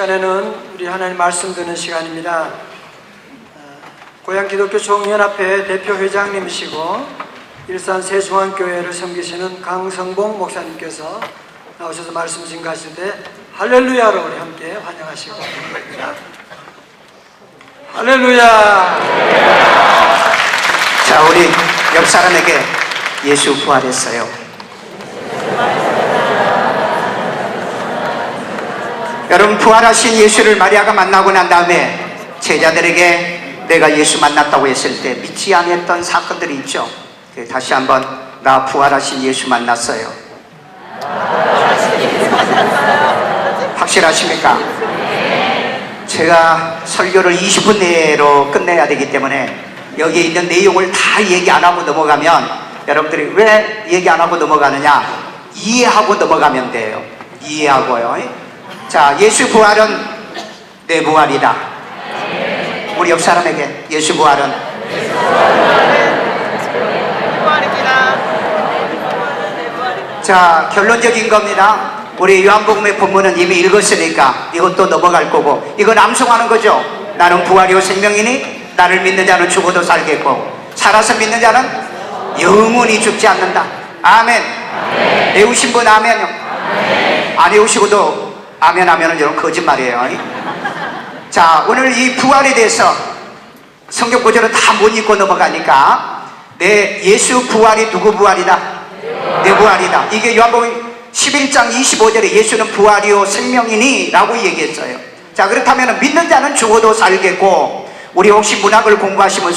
시간에는 우리 하나님 말씀 듣는 시간입니다. 고양 기독교 총연합회 대표 회장님이시고 일산 새중앙교회를 섬기시는 강성봉 목사님께서 나오셔서 말씀 증가하실 때 할렐루야로 우리 함께 환영하시고 바랍니다. 할렐루야. 자, 우리 옆 사람에게 예수 부활했어요. 여러분, 부활하신 예수를 마리아가 만나고 난 다음에 제자들에게 내가 예수 만났다고 했을 때 믿지 않았던 사건들이 있죠. 다시 한번 나 부활하신 예수 만났어요. 확실하십니까? 제가 설교를 20분 내로 끝내야 되기 때문에 여기에 있는 내용을 다 얘기 안 하고 넘어가면, 여러분들이 왜 얘기 안 하고 넘어가느냐? 이해하고 넘어가면 돼요. 이해하고요. 자, 예수 부활은 내 부활이다. 우리 옆 사람에게 예수 부활은 자, 결론적인 겁니다. 우리 요한복음의 본문은 이미 읽었으니까 이것도 넘어갈 거고, 이건 암송하는 거죠. 나는 부활이요 생명이니 나를 믿는 자는 죽어도 살겠고 살아서 믿는 자는 영원히 죽지 않는다. 아멘. 배우신 분 아멘요. 안 외우시고도 아멘 하면은 여러분 거짓말이에요. 자, 오늘 이 부활에 대해서 성경 구절은 다 못 읽고 넘어가니까 내 예수 부활이 누구 부활이다? 내 부활이다. 이게 요한복음 11장 25절에 예수는 부활이요 생명이니 라고 얘기했어요. 자, 그렇다면 믿는 자는 죽어도 살겠고, 우리 혹시 문학을 공부하시면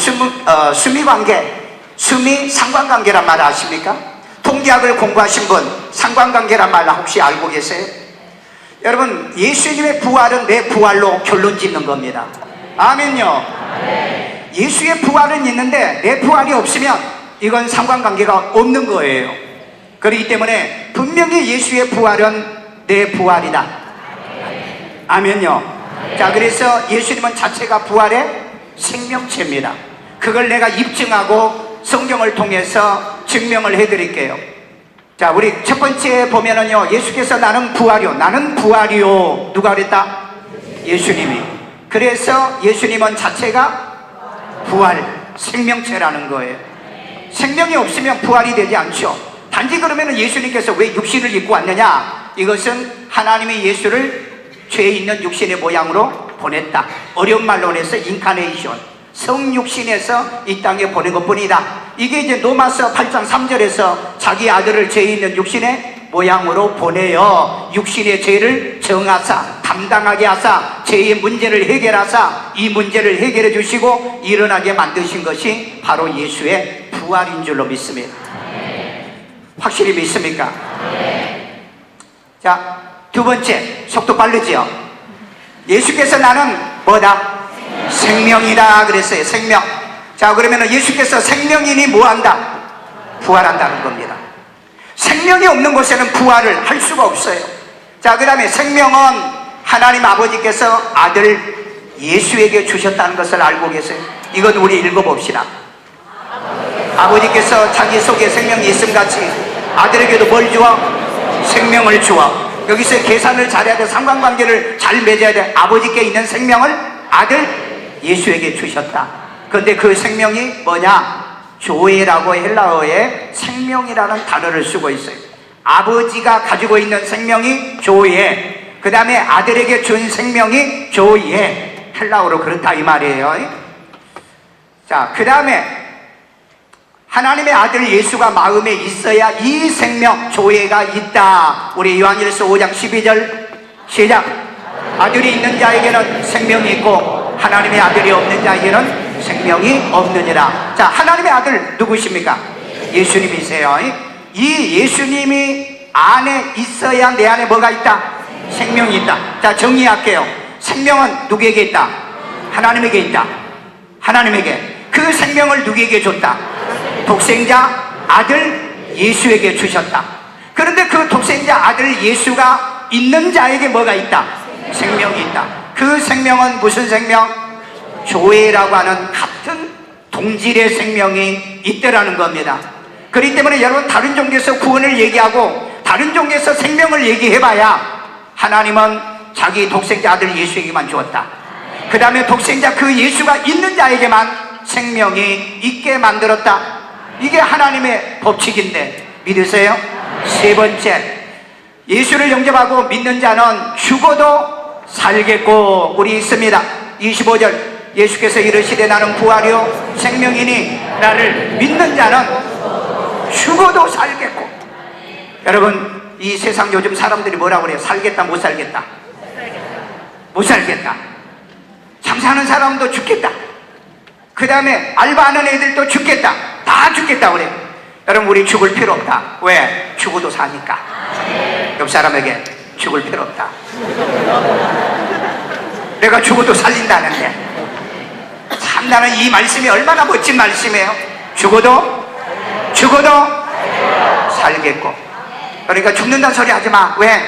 수미관계, 수미 상관관계란 말 아십니까? 통계학을 공부하신 분 상관관계란 말 혹시 알고 계세요? 여러분, 예수님의 부활은 내 부활로 결론 짓는 겁니다. 아멘요. 예수의 부활은 있는데 내 부활이 없으면 이건 상관관계가 없는 거예요. 그렇기 때문에 분명히 예수의 부활은 내 부활이다. 아멘요. 자, 그래서 예수님은 자체가 부활의 생명체입니다. 그걸 내가 입증하고 성경을 통해서 증명을 해드릴게요. 자, 우리 첫 번째 보면은요, 예수께서 나는 부활이요. 누가 그랬다? 예수님이. 그래서 예수님은 자체가 부활, 생명체라는 거예요. 생명이 없으면 부활이 되지 않죠. 단지 그러면 예수님께서 왜 육신을 입고 왔느냐? 이것은 하나님이 예수를 죄 있는 육신의 모양으로 보냈다. 어려운 말로 해서 인카네이션, 성육신에서 이 땅에 보낸 것뿐이다. 이게 이제 로마서 8장 3절에서 자기 아들을 죄 있는 육신의 모양으로 보내어 육신의 죄를 정하사 담당하게 하사 죄의 문제를 해결하사 이 문제를 해결해 주시고 일어나게 만드신 것이 바로 예수의 부활인 줄로 믿습니다. 확실히 믿습니까? 자, 두 번째, 속도 빠르지요? 예수께서 나는 뭐다? 생명이다 그랬어요. 생명. 자, 그러면 예수께서 생명이니 뭐한다? 부활한다는 겁니다. 생명이 없는 곳에는 부활을 할 수가 없어요. 자, 그 다음에 생명은 하나님 아버지께서 아들 예수에게 주셨다는 것을 알고 계세요? 이건 우리 읽어봅시다. 아버지께서 자기 속에 생명이 있음같이 아들에게도 뭘 주어? 생명을 주어. 여기서 계산을 잘해야 돼. 상관관계를 잘 맺어야 돼. 아버지께 있는 생명을 아들 예수에게 주셨다. 그런데 그 생명이 뭐냐? 조에라고 헬라어에 생명이라는 단어를 쓰고 있어요. 아버지가 가지고 있는 생명이 조에, 그 다음에 아들에게 준 생명이 조에, 헬라어로 그렇다 이 말이에요. 자, 그 다음에 하나님의 아들 예수가 마음에 있어야 이 생명 조회가 있다. 우리 요한일서 5장 12절 시작. 아들이 있는 자에게는 생명이 있고 하나님의 아들이 없는 자에게는 생명이 없느니라. 자, 하나님의 아들 누구십니까? 예수님이세요. 이 예수님이 안에 있어야 내 안에 뭐가 있다? 생명이 있다. 자, 정리할게요. 생명은 누구에게 있다? 하나님에게 있다. 하나님에게. 그 생명을 누구에게 줬다? 독생자 아들 예수에게 주셨다. 그런데 그 독생자 아들 예수가 있는 자에게 뭐가 있다? 생명이 있다. 그 생명은 무슨 생명? 조회라고 하는 같은 동질의 생명이 있더라는 겁니다. 그렇기 때문에 여러분, 다른 종교에서 구원을 얘기하고 다른 종교에서 생명을 얘기해봐야 하나님은 자기 독생자 아들 예수에게만 주었다. 그 다음에 독생자 그 예수가 있는 자에게만 생명이 있게 만들었다. 이게 하나님의 법칙인데 믿으세요? 세 번째, 예수를 영접하고 믿는 자는 죽어도 살겠고 우리 있습니다. 25절 예수께서 이르시되 나는 부활이요 생명이니 나를 믿는 자는 죽어도 살겠고. 여러분, 이 세상 요즘 사람들이 뭐라고 그래요? 살겠다 못 살겠다? 못 살겠다. 장사하는 사람도 죽겠다. 그 다음에 알바하는 애들도 죽겠다. 다 죽겠다 그래요. 여러분, 우리 죽을 필요 없다. 왜? 죽어도 사니까. 옆 사람에게 죽을 필요 없다. 내가 죽어도 살린다는데. 참, 나는 이 말씀이 얼마나 멋진 말씀이에요. 죽어도 살겠고. 그러니까 죽는다는 소리 하지 마. 왜?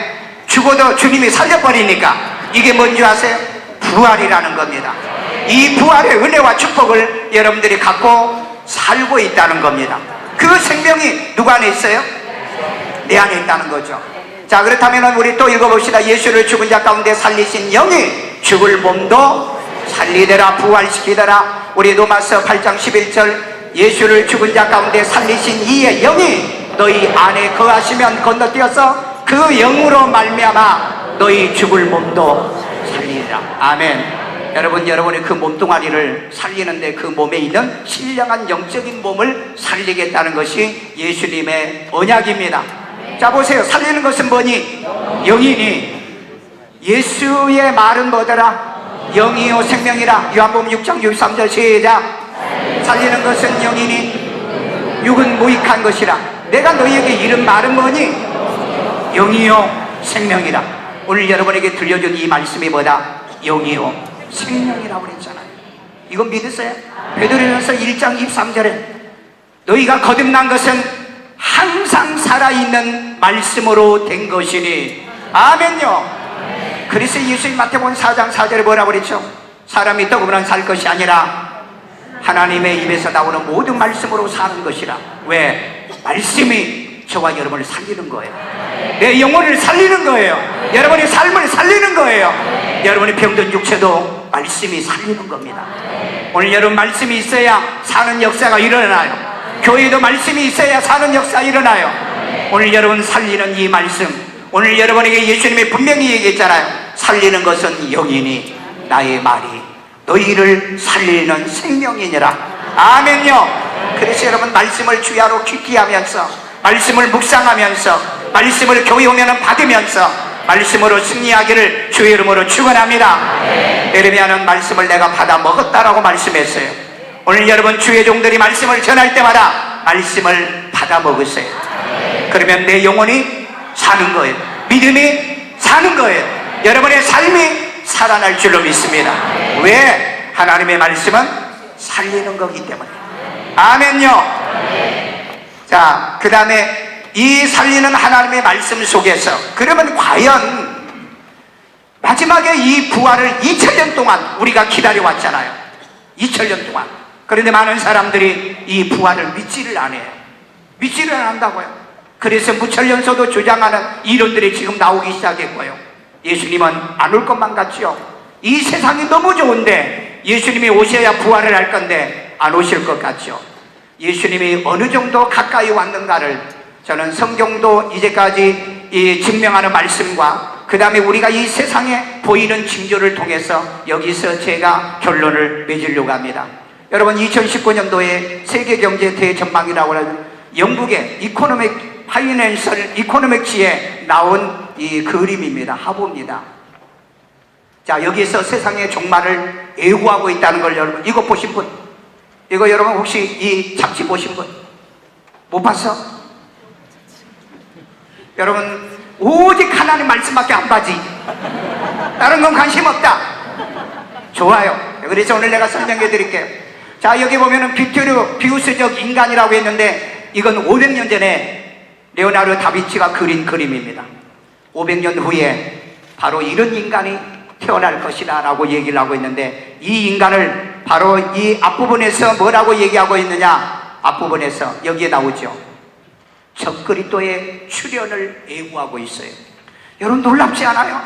죽어도 주님이 살려버리니까. 이게 뭔지 아세요? 부활이라는 겁니다. 이 부활의 은혜와 축복을 여러분들이 갖고 살고 있다는 겁니다. 그 생명이 누구 안에 있어요? 내 안에 있다는 거죠. 자, 그렇다면 우리 또 읽어봅시다. 예수를 죽은 자 가운데 살리신 영이 죽을 몸도 살리더라, 부활시키더라. 우리 로마서 8장 11절 예수를 죽은 자 가운데 살리신 이의 영이 너희 안에 거하시면 건너뛰어서 그 영으로 말미암아 너희 죽을 몸도 살리리라. 아멘. 여러분, 여러분의 그 몸뚱아리를 살리는데 그 몸에 있는 신령한 영적인 몸을 살리겠다는 것이 예수님의 언약입니다. 자, 보세요. 살리는 것은 뭐니? 영이니. 예수의 말은 뭐더라? 영이요 생명이라. 요한복음 6장 63절 시작. 살리는 것은 영이니 육은 무익한 것이라. 내가 너희에게 이른 말은 뭐니? 영이요 생명이라. 오늘 여러분에게 들려준 이 말씀이 뭐다? 영이요 생명이라고 그랬잖아요. 이건 믿으세요? 베드로전서 1장 23절에 너희가 거듭난 것은 항상 살아있는 말씀으로 된 것이니. 아멘요. 그래서 예수님 마태복음 4장 4절에 뭐라고 그랬죠? 사람이 떡으로만 살 것이 아니라 하나님의 입에서 나오는 모든 말씀으로 사는 것이라. 왜? 말씀이 저와 여러분을 살리는 거예요. 내 영혼을 살리는 거예요. 여러분의 삶을 살리는 거예요. 여러분의 병든 육체도 말씀이 살리는 겁니다. 오늘 여러분, 말씀이 있어야 사는 역사가 일어나요. 교회도 말씀이 있어야 사는 역사가 일어나요. 오늘 여러분 살리는 이 말씀, 오늘 여러분에게 예수님이 분명히 얘기했잖아요. 살리는 것은 영이니 나의 말이 너희를 살리는 생명이니라. 아멘요. 그래서 여러분, 말씀을 주야로 귀기하면서, 말씀을 묵상하면서, 말씀을 교회 오면 받으면서 말씀으로 승리하기를 주의 이름으로 축원합니다. 에레미야는 말씀을 내가 받아 먹었다라고 말씀했어요. 오늘 여러분, 주의 종들이 말씀을 전할 때마다 말씀을 받아 먹으세요. 그러면 내 영혼이 사는 거예요. 믿음이 사는 거예요. 여러분의 삶이 살아날 줄로 믿습니다. 왜? 하나님의 말씀은 살리는 거기 때문에. 아멘요. 자, 그 다음에 이 살리는 하나님의 말씀 속에서 그러면 과연 마지막에 이 부활을 2000년 동안 우리가 기다려왔잖아요. 2000년 동안. 그런데 많은 사람들이 이 부활을 믿지를 않아요. 믿지를 않는다고요. 그래서 무천년서도 주장하는 이론들이 지금 나오기 시작했고요. 예수님은 안 올 것만 같지요. 이 세상이 너무 좋은데 예수님이 오셔야 부활을 할 건데 안 오실 것 같죠. 예수님이 어느 정도 가까이 왔는가를 저는 성경도 이제까지 이 증명하는 말씀과 그 다음에 우리가 이 세상에 보이는 징조를 통해서 여기서 제가 결론을 맺으려고 합니다. 여러분, 2019년도에 세계경제 대전망이라고 하는 영국의 파이낸셜 이코노믹지에 나온 이 그림입니다. 화보입니다. 자, 여기서 세상의 종말을 예고하고 있다는 걸 여러분, 이거 보신 분? 이거 여러분 혹시 이 잡지 보신 분? 못 봤어? 여러분, 오직 하나님 말씀밖에 안 봐지. 다른 건 관심 없다. 좋아요. 그래서 오늘 내가 설명해 드릴게요. 자, 여기 보면은 비우스적 인간이라고 했는데 이건 500년 전에 레오나르도 다빈치가 그린 그림입니다. 500년 후에 바로 이런 인간이 태어날 것이다 라고 얘기를 하고 있는데, 이 인간을 바로 이 앞부분에서 뭐라고 얘기하고 있느냐, 앞부분에서 여기에 나오죠. 적그리스도의 출현을 예고하고 있어요. 여러분, 놀랍지 않아요?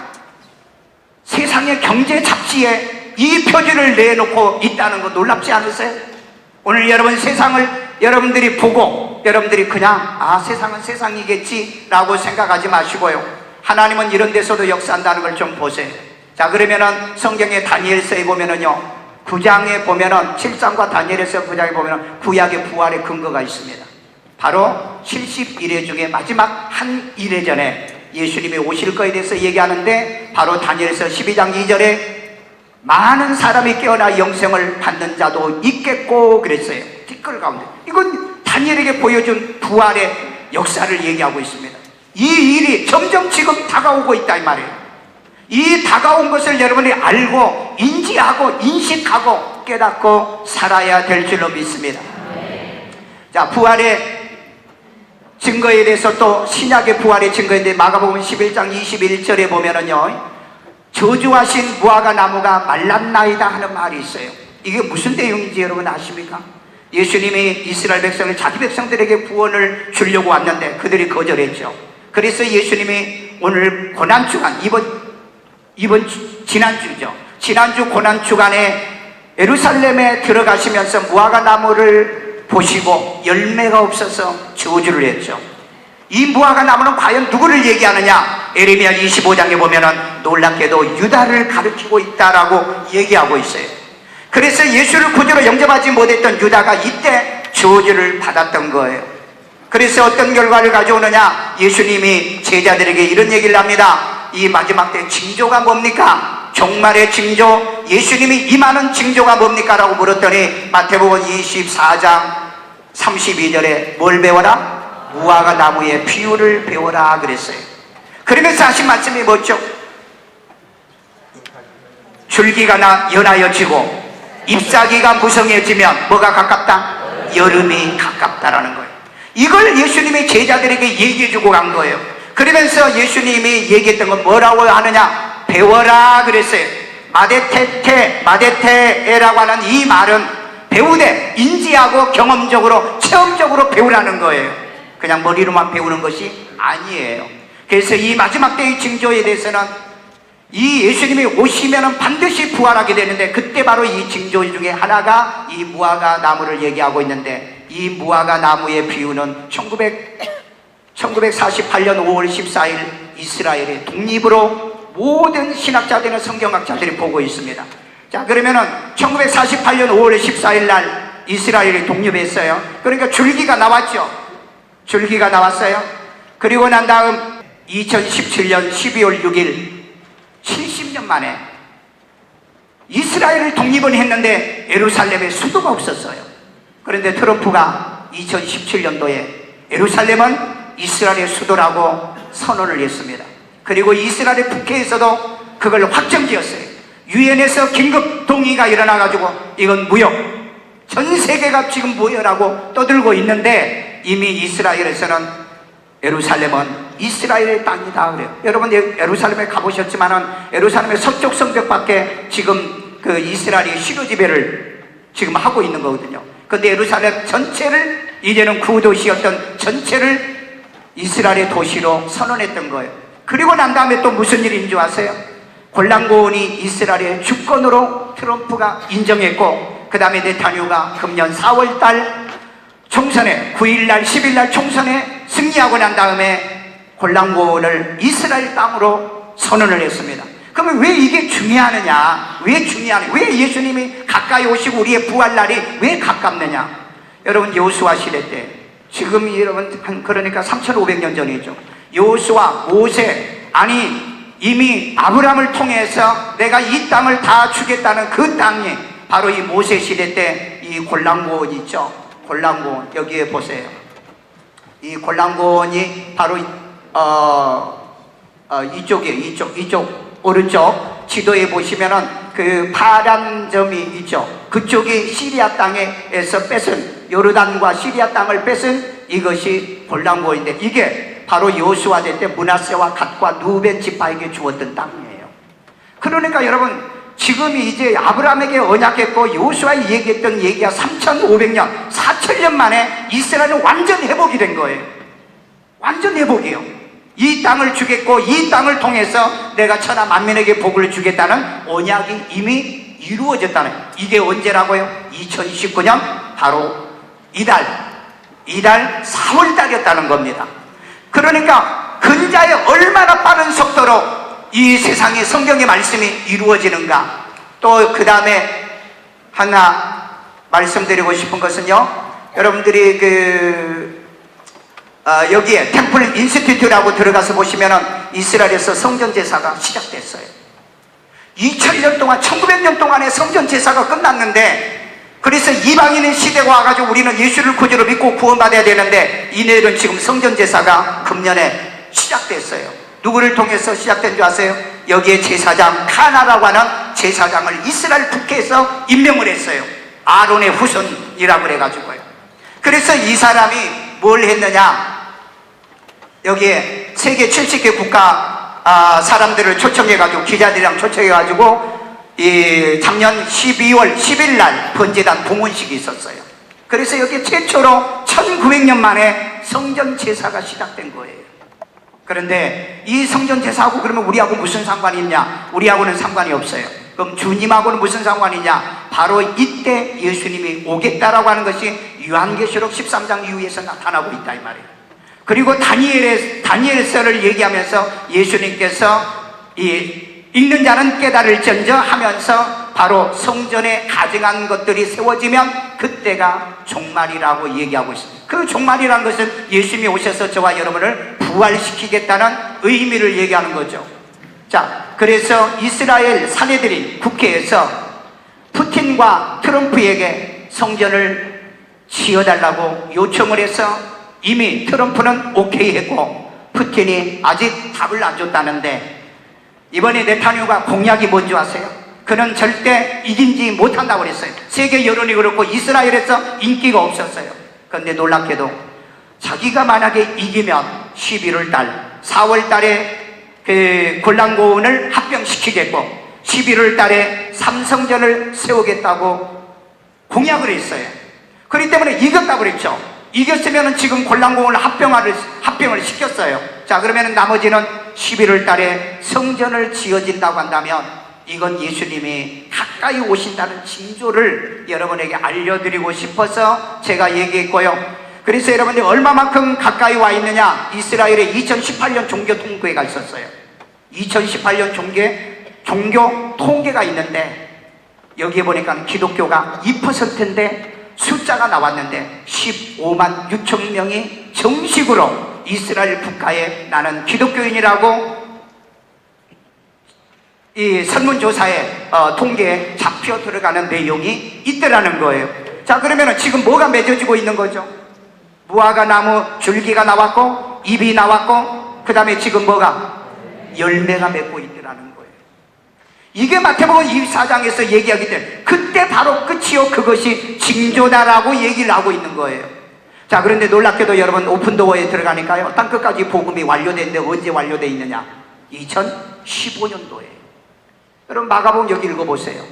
세상의 경제 잡지에 이 표지를 내놓고 있다는 거 놀랍지 않으세요? 오늘 여러분 세상을 여러분들이 보고 여러분들이 그냥 세상은 세상이겠지 라고 생각하지 마시고요, 하나님은 이런 데서도 역사한다는 걸 좀 보세요. 자, 그러면은 성경의 다니엘서에 보면은요, 9장에 보면은 7장과 다니엘서 9장에 보면은 구약의 부활의 근거가 있습니다. 바로 70일의 중에 마지막 한 일회 전에 예수님이 오실 거에 대해서 얘기하는데, 바로 다니엘서 12장 2절에 많은 사람이 깨어나 영생을 받는 자도 있겠고 그랬어요. 댓글 가운데 이건 다니엘에게 보여준 부활의 역사를 얘기하고 있습니다. 이 일이 점점 지금 다가오고 있다 이 말이에요. 이 다가온 것을 여러분이 알고 인지하고 인식하고 깨닫고 살아야 될 줄로 믿습니다. 자, 부활의 증거에 대해서 또 신약의 부활의 증거인데, 마가복음 11장 21절에 보면은요, 저주하신 무화과 나무가 말랐나이다 하는 말이 있어요. 이게 무슨 내용인지 여러분 아십니까? 예수님이 이스라엘 백성을 자기 백성들에게 구원을 주려고 왔는데 그들이 거절했죠. 그래서 예수님이 오늘 고난주간, 지난주 고난주간에 예루살렘에 들어가시면서 무화과 나무를 보시고 열매가 없어서 저주를 했죠. 이 무화과 나무는 과연 누구를 얘기하느냐? 에레미야 25장에 보면은 놀랍게도 유다를 가리키고 있다라고 얘기하고 있어요. 그래서 예수를 구주로 영접하지 못했던 유다가 이때 저주를 받았던 거예요. 그래서 어떤 결과를 가져오느냐? 예수님이 제자들에게 이런 얘기를 합니다. 이 마지막 때 징조가 뭡니까? 종말의 징조, 예수님이 임하는 징조가 뭡니까? 라고 물었더니 마태복음 24장 32절에 뭘 배워라? 무화과 나무의 비유를 배워라 그랬어요. 그러면서 하신 말씀이 뭐죠? 줄기가 연하여 지고 잎사귀가 무성해지면 뭐가 가깝다? 여름이 가깝다라는 거예요. 이걸 예수님이 제자들에게 얘기해 주고 간 거예요. 그러면서 예수님이 얘기했던 건 뭐라고 하느냐? 배워라 그랬어요. 마데테에라고 하는 이 말은 배우되 인지하고 경험적으로 체험적으로 배우라는 거예요. 그냥 머리로만 배우는 것이 아니에요. 그래서 이 마지막 때의 징조에 대해서는 이 예수님이 오시면은 반드시 부활하게 되는데, 그때 바로 이 징조 중에 하나가 이 무화과 나무를 얘기하고 있는데, 이 무화과 나무의 비유는 1948년 5월 14일 이스라엘의 독립으로 모든 신학자들이나 성경학자들이 보고 있습니다. 자, 그러면은 1948년 5월 14일 날 이스라엘이 독립했어요. 그러니까 줄기가 나왔죠. 줄기가 나왔어요. 그리고 난 다음 2017년 12월 6일 70년 만에 이스라엘을 독립은 했는데 예루살렘에 수도가 없었어요. 그런데 트럼프가 2017년도에 예루살렘은 이스라엘의 수도라고 선언을 했습니다. 그리고 이스라엘 국회에서도 그걸 확정지었어요. 유엔에서 긴급 동의가 일어나가지고 이건 무효, 전 세계가 지금 무효라고 떠들고 있는데, 이미 이스라엘에서는 예루살렘은 이스라엘의 땅이다 그래요. 여러분 예루살렘에 가보셨지만은 예루살렘의 서쪽 성벽밖에 지금 그 이스라엘이 시로 지배를 지금 하고 있는 거거든요. 근데 예루살렘 전체를, 이제는 구도시였던 전체를 이스라엘의 도시로 선언했던 거예요. 그리고 난 다음에 또 무슨 일인 줄 아세요? 골란고원이 이스라엘의 주권으로 트럼프가 인정했고, 그 다음에 네타냐후가 금년 4월달 총선에 9일날 10일날 총선에 승리하고 난 다음에 골란고원을 이스라엘 땅으로 선언을 했습니다. 그러면 왜 이게 중요하느냐? 왜 예수님이 가까이 오시고 우리의 부활날이 왜 가깝느냐? 여러분 여호수아 시대 때, 지금 여러분 그러니까 3,500년 전이죠. 여호수아, 모세, 이미 아브라함을 통해서 내가 이 땅을 다 주겠다는 그 땅이 바로 이 모세 시대 때 이 골란고원 있죠. 골란고원, 여기에 보세요. 이 골란고원이 바로 이쪽 오른쪽 지도에 보시면은 그 파란 점이 있죠. 그쪽이 시리아 땅에서 뺏은, 요르단과 시리아 땅을 뺏은 이것이 골란고원인데, 이게 바로 여호수아 때 므낫세와 갓과 루벤 지파에게 주었던 땅이에요. 그러니까 여러분 지금 이제 아브라함에게 언약했고 여호수아에 얘기했던 얘기가 3,500년 4,000년 만에 이스라엘은 완전 회복이 된 거예요. 완전 회복이에요. 이 땅을 주겠고 이 땅을 통해서 내가 천하 만민에게 복을 주겠다는 언약이 이미 이루어졌다는, 이게 언제라고요? 2019년 바로 이달 4월 달이었다는 겁니다. 그러니까 근자에 얼마나 빠른 속도로 이 세상의 성경의 말씀이 이루어지는가. 또 그 다음에 하나 말씀드리고 싶은 것은요, 여러분들이 여기에 템플 인스티튜트라고 들어가서 보시면은 이스라엘에서 성전 제사가 시작됐어요. 2000년 동안, 1900년 동안의 성전 제사가 끝났는데, 그래서 이방인의 시대가 와가지고 우리는 예수를 구주로 믿고 구원받아야 되는데, 이들은 지금 성전 제사가 금년에 시작됐어요. 누구를 통해서 시작된 줄 아세요? 여기에 제사장 카나라고 하는 제사장을 이스라엘 국회에서 임명을 했어요. 아론의 후손이라고 그래가지고요. 그래서 이 사람이 뭘 했느냐, 여기에 세계 70개 국가 사람들을 초청해가지고, 기자들이랑 초청해가지고 이 작년 12월 10일 날 번제단 봉헌식이 있었어요. 그래서 여기 최초로 1900년 만에 성전 제사가 시작된 거예요. 그런데 이 성전 제사하고 그러면 우리하고 무슨 상관이 있냐? 우리하고는 상관이 없어요. 그럼 주님하고는 무슨 상관이냐? 바로 이때 예수님이 오겠다라고 하는 것이 요한계시록 13장 이후에서 나타나고 있다 이 말이에요. 그리고 다니엘서를 얘기하면서 예수님께서 읽는 자는 깨달을지언정 하면서 바로 성전에 가증한 것들이 세워지면 그때가 종말이라고 얘기하고 있습니다. 그 종말이라는 것은 예수님이 오셔서 저와 여러분을 부활시키겠다는 의미를 얘기하는 거죠. 자, 그래서 이스라엘 사내들이 국회에서 푸틴과 트럼프에게 성전을 지어달라고 요청을 해서 이미 트럼프는 오케이 했고 푸틴이 아직 답을 안 줬다는데, 이번에 네타냐후가 공약이 뭔지 아세요? 그는 절대 이기지 못한다고 그랬어요. 세계 여론이 그렇고 이스라엘에서 인기가 없었어요. 그런데 놀랍게도 자기가 만약에 이기면 11월 달, 4월 달에 그 골란고원을 합병시키겠고 11월 달에 삼성전을 세우겠다고 공약을 했어요. 그렇기 때문에 이겼다고 그랬죠. 이겼으면 지금 골란고원을 합병을 시켰어요. 자, 그러면 나머지는 11월 달에 성전을 지어진다고 한다면 이건 예수님이 가까이 오신다는 징조를 여러분에게 알려드리고 싶어서 제가 얘기했고요. 그래서 여러분들 얼마만큼 가까이 와 있느냐, 이스라엘에 2018년 종교 통계가 있었어요. 2018년 종교 통계가 있는데 여기에 보니까 기독교가 2%인데 숫자가 나왔는데 15만 6천 명이 정식으로 이스라엘 국가에 나는 기독교인이라고 이 설문조사에 통계에 잡혀 들어가는 내용이 있더라는 거예요. 자, 그러면 지금 뭐가 맺어지고 있는 거죠? 무화과 나무 줄기가 나왔고 잎이 나왔고 그 다음에 지금 뭐가? 열매가 맺고 있더라는 거예요. 이게 마태복음 24장에서 얘기하기 때문에 그때 바로 끝이요 그것이 징조다라고 얘기를 하고 있는 거예요. 자, 그런데 놀랍게도 여러분 오픈도어에 들어가니까요 땅끝까지 복음이 완료됐는데 언제 완료되어 있느냐? 2015년도에. 여러분 마가복음 여기 읽어보세요.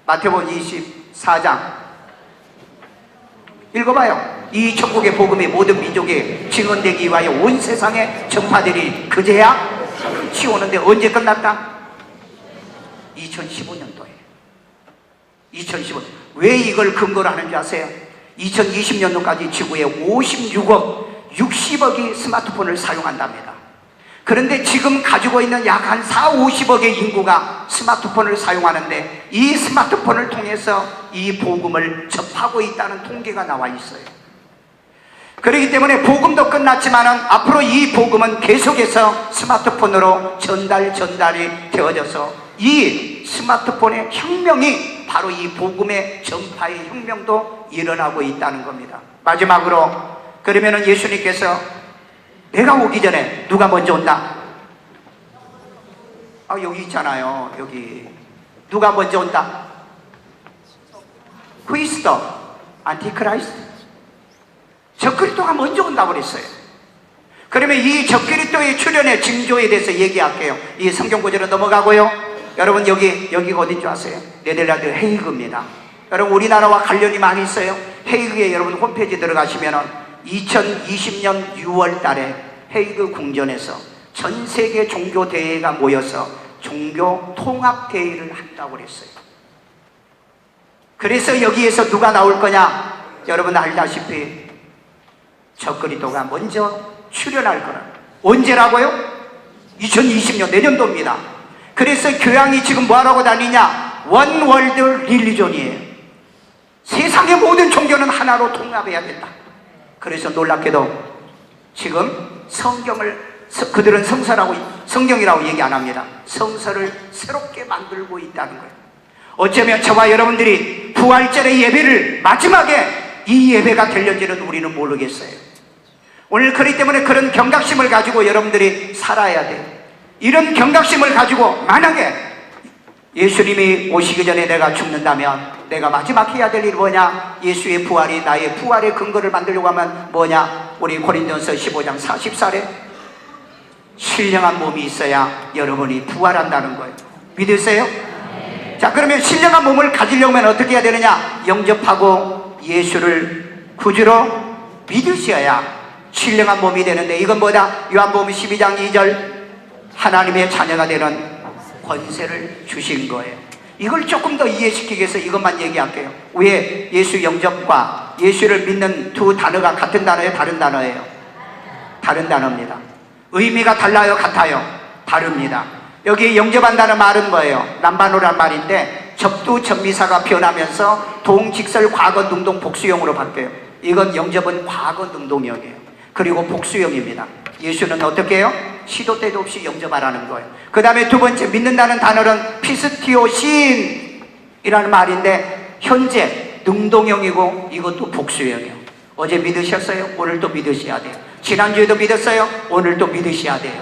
마태복음 24장 읽어봐요. 이 천국의 복음이 모든 민족에 증언되기 위하여 온 세상에 전파되리. 그제야 끝이 오는데 언제 끝났다? 2015년도에. 2015년. 왜 이걸 근거로 하는 줄 아세요? 2020년도까지 지구에 56억 60억이 스마트폰을 사용한답니다. 그런데 지금 가지고 있는 약 한 4, 50억의 인구가 스마트폰을 사용하는데 이 스마트폰을 통해서 이 복음을 접하고 있다는 통계가 나와 있어요. 그렇기 때문에 복음도 끝났지만은 앞으로 이 복음은 계속해서 스마트폰으로 전달이 되어져서 이 스마트폰의 혁명이 바로 이 복음의 전파의 혁명도 일어나고 있다는 겁니다. 마지막으로 그러면은 예수님께서 내가 오기 전에 누가 먼저 온다? 여기 있잖아요. 여기 누가 먼저 온다? 그리스도 안티크라이스트 적그리스도가 먼저 온다고 그랬어요. 그러면 이 적그리스도의 출현의 징조에 대해서 얘기할게요. 이 성경 구절로 넘어가고요. 여러분 여기가 어딘 줄 아세요? 네덜란드 헤이그입니다. 여러분 우리나라와 관련이 많이 있어요. 헤이그에 여러분 홈페이지 들어가시면은 2020년 6월 달에 헤이그 궁전에서 전 세계 종교 대회가 모여서 종교 통합 대회를 한다고 그랬어요. 그래서 여기에서 누가 나올 거냐? 여러분 알다시피 적그리스도가 먼저 출현할 거라. 언제라고요? 2020년 내년도입니다. 그래서 교양이 지금 뭐하라고 다니냐? 원 월드 릴리존이에요. 세상의 모든 종교는 하나로 통합해야 된다. 그래서 놀랍게도 지금 그들은 성경이라고 얘기 안 합니다. 성서를 새롭게 만들고 있다는 거예요. 어쩌면 저와 여러분들이 부활절의 예배를 마지막에 이 예배가 될는지는 우리는 모르겠어요. 오늘 그렇기 때문에 그런 경각심을 가지고 여러분들이 살아야 돼요. 이런 경각심을 가지고 만약에 예수님이 오시기 전에 내가 죽는다면 내가 마지막 해야 될 일이 뭐냐? 예수의 부활이 나의 부활의 근거를 만들려고 하면 뭐냐? 우리 고린도전서 15장 40절에 신령한 몸이 있어야 여러분이 부활한다는 거예요. 믿으세요? 자, 그러면 신령한 몸을 가지려면 어떻게 해야 되느냐? 영접하고 예수를 구주로 믿으셔야 신령한 몸이 되는데, 이건 뭐다? 요한복음 12장 2절 하나님의 자녀가 되는 권세를 주신 거예요. 이걸 조금 더 이해시키기 위해서 이것만 얘기할게요. 왜 예수 영접과 예수를 믿는 두 단어가 같은 단어예요? 다른 단어예요? 다른 단어입니다. 의미가 달라요? 같아요? 다릅니다. 여기 영접한다는 말은 뭐예요? 남반어란 말인데 접두전미사가 변하면서 동직설 과거 능동 복수형으로 바뀌어요. 이건 영접은 과거 능동형이에요. 그리고 복수형입니다. 예수는 어떻게 해요? 시도 때도 없이 영접하라는 거예요. 그 다음에 두 번째 믿는다는 단어는 피스티오신이라는 말인데 현재 능동형이고 이것도 복수형이에요. 어제 믿으셨어요? 오늘도 믿으셔야 돼요. 지난주에도 믿었어요? 오늘도 믿으셔야 돼요.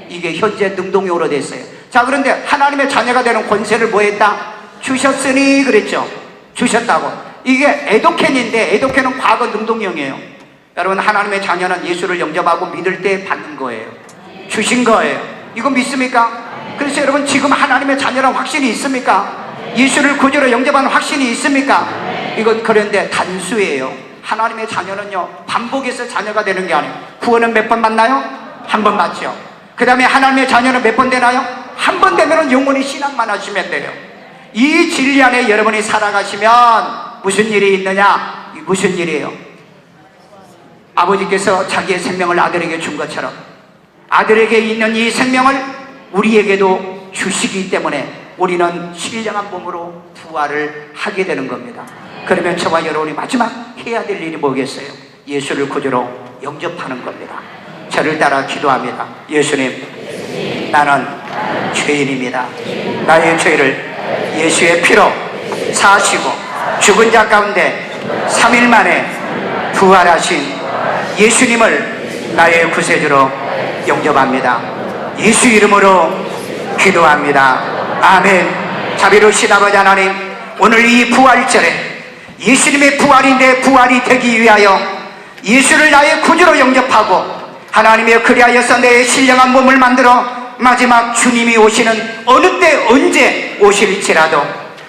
이게 현재 능동형으로 됐어요. 자, 그런데 하나님의 자녀가 되는 권세를 뭐 했다? 주셨으니 그랬죠. 주셨다고. 이게 에도켄인데 에도켄은 과거 능동형이에요. 여러분, 하나님의 자녀는 예수를 영접하고 믿을 때 받는 거예요. 주신 거예요. 이거 믿습니까? 그래서 여러분, 지금 하나님의 자녀란 확신이 있습니까? 예수를 구주로 영접하는 확신이 있습니까? 이건 그런데 단수예요. 하나님의 자녀는요, 반복해서 자녀가 되는 게 아니에요. 구원은 몇 번 받나요? 한 번 받죠. 그 다음에 하나님의 자녀는 몇 번 되나요? 한 번 되면 영원히 신앙만 하시면 돼요. 이 진리 안에 여러분이 살아가시면 무슨 일이 있느냐? 무슨 일이에요? 아버지께서 자기의 생명을 아들에게 준 것처럼 아들에게 있는 이 생명을 우리에게도 주시기 때문에 우리는 신령한 몸으로 부활을 하게 되는 겁니다. 그러면 저와 여러분이 마지막 해야 될 일이 뭐겠어요? 예수를 구주로 영접하는 겁니다. 저를 따라 기도합니다. 예수님, 나는 죄인입니다. 나의 죄를 예수의 피로 사하시고 죽은 자 가운데 3일 만에 부활하신 예수님을 나의 구세주로 영접합니다. 예수 이름으로 기도합니다. 아멘. 자비로우신 아버지 하나님, 오늘 이 부활절에 예수님의 부활인데 부활이 되기 위하여 예수를 나의 구주로 영접하고 하나님의 그리하여서 내 신령한 몸을 만들어 마지막 주님이 오시는 어느 때 언제 오실지라도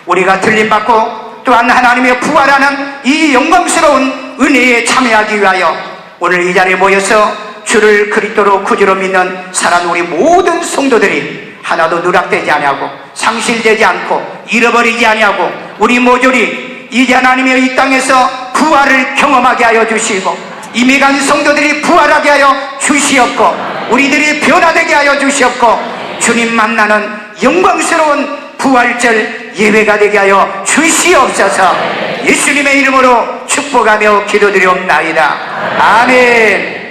우리가 들림받고 또한 하나님의 부활하는 이 영광스러운 은혜에 참여하기 위하여 오늘 이 자리에 모여서 주를 그리스도로 구주로 믿는 사랑하는 우리 모든 성도들이 하나도 누락되지 아니하고 상실되지 않고 잃어버리지 아니하고 우리 모조리 이제 하나님의 이 땅에서 부활을 경험하게 하여 주시고 이미 간 성도들이 부활하게 하여 주시옵고 우리들이 변화되게 하여 주시옵고 주님 만나는 영광스러운 부활절 예배가 되게 하여 주시옵소서. 예수님의 이름으로 축복하며 기도드리옵나이다. 아멘.